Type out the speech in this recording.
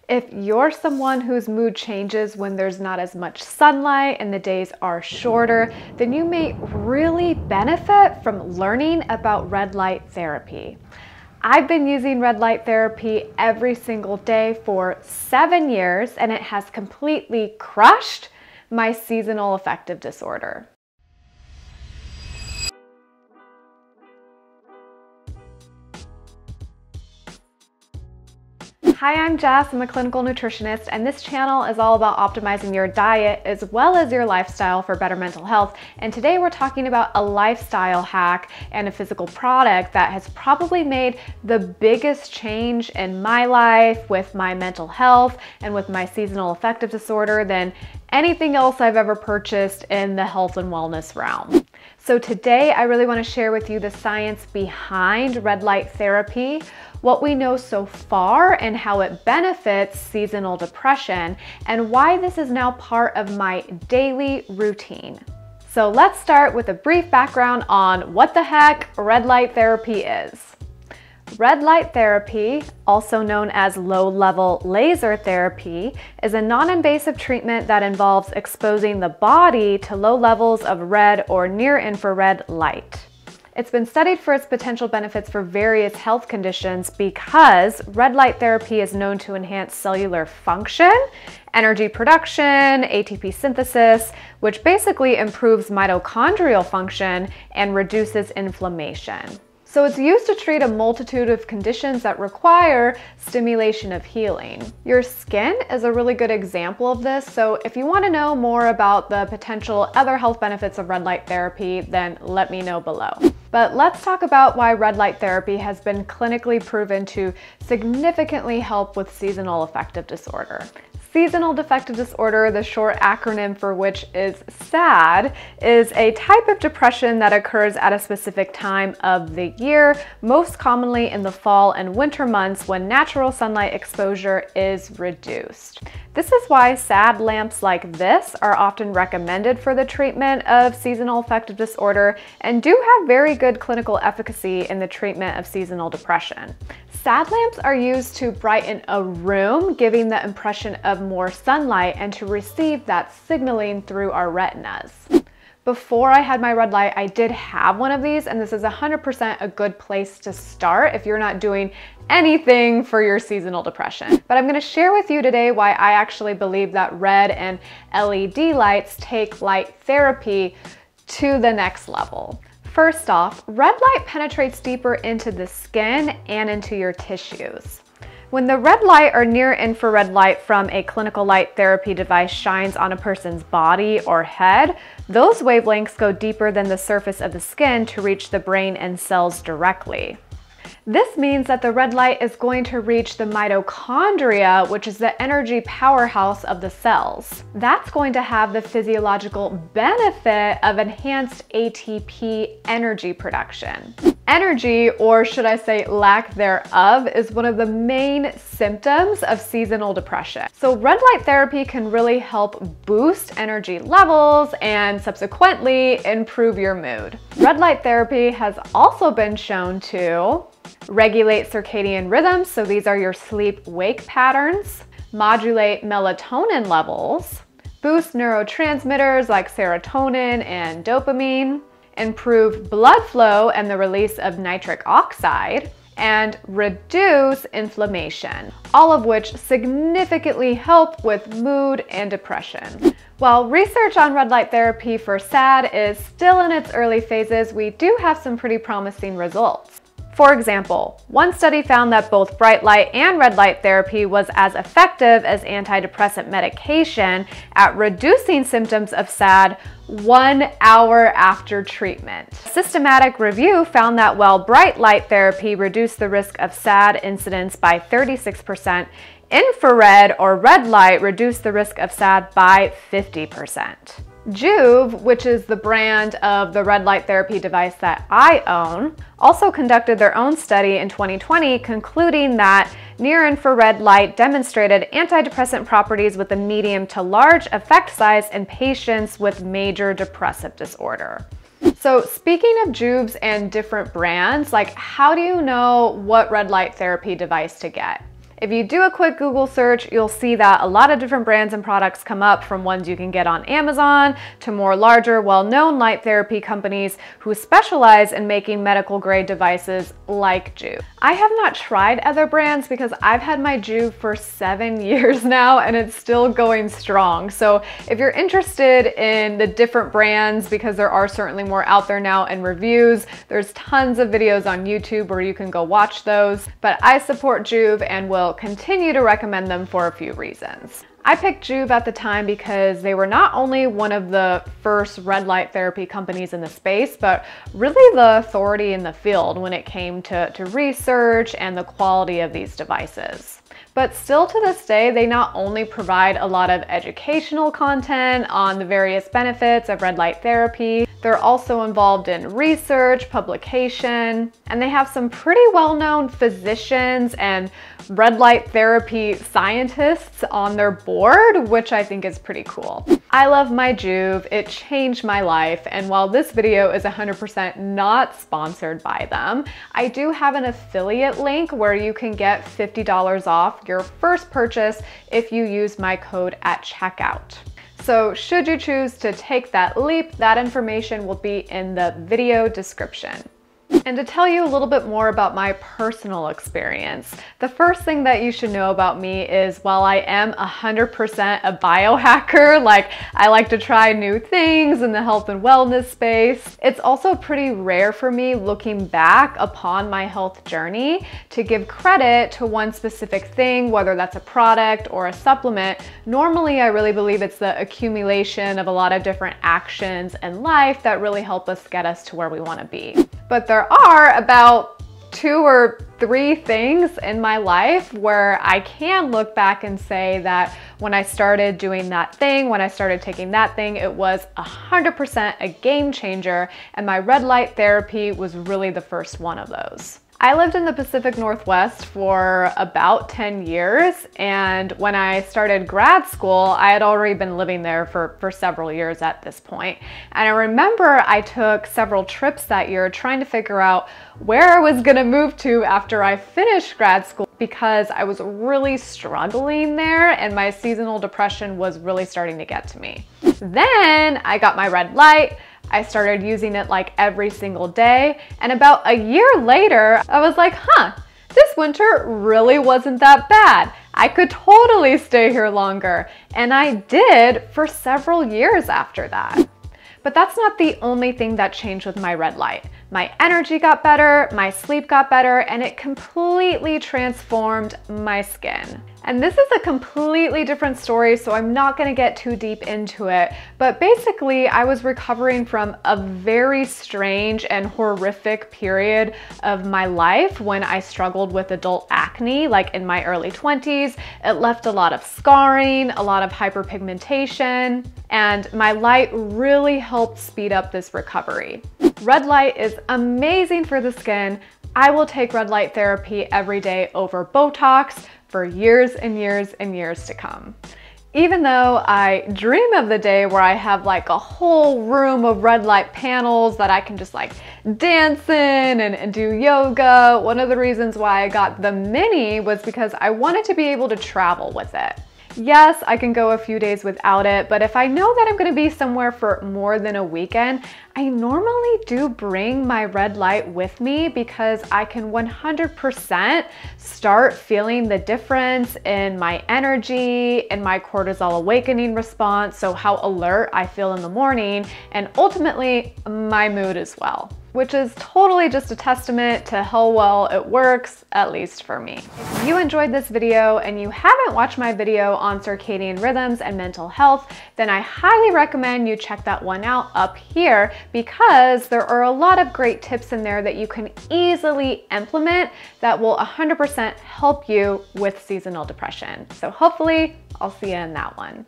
If you're someone whose mood changes when there's not as much sunlight and the days are shorter, then you may really benefit from learning about red light therapy. I've been using red light therapy every single day for 7 years, and it has completely crushed my seasonal affective disorder. Hi, I'm Jess. I'm a clinical nutritionist, and this channel is all about optimizing your diet as well as your lifestyle for better mental health. And today we're talking about a lifestyle hack and a physical product that has probably made the biggest change in my life with my mental health and with my seasonal affective disorder than anything else I've ever purchased in the health and wellness realm. So today I really want to share with you the science behind red light therapy, what we know so far and how it benefits seasonal depression, and why this is now part of my daily routine. So let's start with a brief background on what the heck red light therapy is. Red light therapy, also known as low-level laser therapy, is a non-invasive treatment that involves exposing the body to low levels of red or near-infrared light. It's been studied for its potential benefits for various health conditions because red light therapy is known to enhance cellular function, energy production, ATP synthesis, which basically improves mitochondrial function and reduces inflammation. So it's used to treat a multitude of conditions that require stimulation of healing. Your skin is a really good example of this, so if you want to know more about the potential other health benefits of red light therapy, then let me know below. But let's talk about why red light therapy has been clinically proven to significantly help with seasonal affective disorder. Seasonal affective disorder, the short acronym for which is SAD, is a type of depression that occurs at a specific time of the year, most commonly in the fall and winter months when natural sunlight exposure is reduced. This is why SAD lamps like this are often recommended for the treatment of seasonal affective disorder and do have very good clinical efficacy in the treatment of seasonal depression. SAD lamps are used to brighten a room, giving the impression of more sunlight and to receive that signaling through our retinas. Before I had my red light, I did have one of these, and this is 100% a good place to start if you're not doing anything for your seasonal depression. But I'm going to share with you today why I actually believe that red and LED lights take light therapy to the next level. First off, red light penetrates deeper into the skin and into your tissues. When the red light or near-infrared light from a clinical light therapy device shines on a person's body or head, those wavelengths go deeper than the surface of the skin to reach the brain and cells directly. This means that the red light is going to reach the mitochondria, which is the energy powerhouse of the cells. That's going to have the physiological benefit of enhanced ATP energy production. Energy, or should I say lack thereof, is one of the main symptoms of seasonal depression. So red light therapy can really help boost energy levels and subsequently improve your mood. Red light therapy has also been shown to regulate circadian rhythms, so these are your sleep-wake patterns, modulate melatonin levels, boost neurotransmitters like serotonin and dopamine, improve blood flow and the release of nitric oxide, and reduce inflammation, all of which significantly help with mood and depression. While research on red light therapy for SAD is still in its early phases, we do have some pretty promising results. For example, one study found that both bright light and red light therapy was as effective as antidepressant medication at reducing symptoms of SAD 1 hour after treatment. A systematic review found that while bright light therapy reduced the risk of SAD incidence by 36%, infrared or red light reduced the risk of SAD by 50%. Joovv, which is the brand of the red light therapy device that I own, also conducted their own study in 2020, concluding that near-infrared light demonstrated antidepressant properties with a medium to large effect size in patients with major depressive disorder. So speaking of Joovvs and different brands, like how do you know what red light therapy device to get? If you do a quick Google search, you'll see that a lot of different brands and products come up, from ones you can get on Amazon to more larger, well-known light therapy companies who specialize in making medical grade devices like Joovv. I have not tried other brands because I've had my Joovv for 7 years now and it's still going strong. So if you're interested in the different brands, because there are certainly more out there now and reviews, there's tons of videos on YouTube where you can go watch those. But I support Joovv and will continue to recommend them for a few reasons. I picked Joovv at the time because they were not only one of the first red light therapy companies in the space, but really the authority in the field when it came to research and the quality of these devices. But still to this day, they not only provide a lot of educational content on the various benefits of red light therapy, they're also involved in research, publication, and they have some pretty well-known physicians and red light therapy scientists on their board, which I think is pretty cool. I love my Joovv, it changed my life, and while this video is 100% not sponsored by them, I do have an affiliate link where you can get $50 off your first purchase if you use my code at checkout. So should you choose to take that leap, that information will be in the video description. And to tell you a little bit more about my personal experience, the first thing that you should know about me is while I am 100% a biohacker, like I like to try new things in the health and wellness space, it's also pretty rare for me looking back upon my health journey to give credit to one specific thing, whether that's a product or a supplement. Normally, I really believe it's the accumulation of a lot of different actions in life that really help us get us to where we want to be. But there are about 2 or 3 things in my life where I can look back and say that when I started doing that thing, when I started taking that thing, it was 100% a game changer, and my red light therapy was really the first one of those. I lived in the Pacific Northwest for about 10 years, and when I started grad school, I had already been living there for several years at this point. And I remember I took several trips that year trying to figure out where I was gonna move to after I finished grad school, because I was really struggling there and my seasonal depression was really starting to get to me. Then I got my red light. I started using it like every single day, and about a year later, I was like, this winter really wasn't that bad. I could totally stay here longer, and I did for several years after that. But that's not the only thing that changed with my red light. My energy got better, my sleep got better, and it completely transformed my skin. And this is a completely different story, so I'm not gonna get too deep into it. But basically, I was recovering from a very strange and horrific period of my life when I struggled with adult acne, like in my early 20s. It left a lot of scarring, a lot of hyperpigmentation, and my light really helped speed up this recovery. Red light is amazing for the skin. I will take red light therapy every day over Botox for years and years and years to come. Even though I dream of the day where I have like a whole room of red light panels that I can just like dance in and do yoga, one of the reasons why I got the mini was because I wanted to be able to travel with it. Yes, I can go a few days without it, but if I know that I'm gonna be somewhere for more than a weekend, I normally do bring my red light with me because I can 100% start feeling the difference in my energy and my cortisol awakening response, so how alert I feel in the morning, and ultimately my mood as well, which is totally just a testament to how well it works, at least for me. If you enjoyed this video and you haven't watched my video on circadian rhythms and mental health, then I highly recommend you check that one out up here, because there are a lot of great tips in there that you can easily implement that will 100% help you with seasonal depression. So hopefully I'll see you in that one.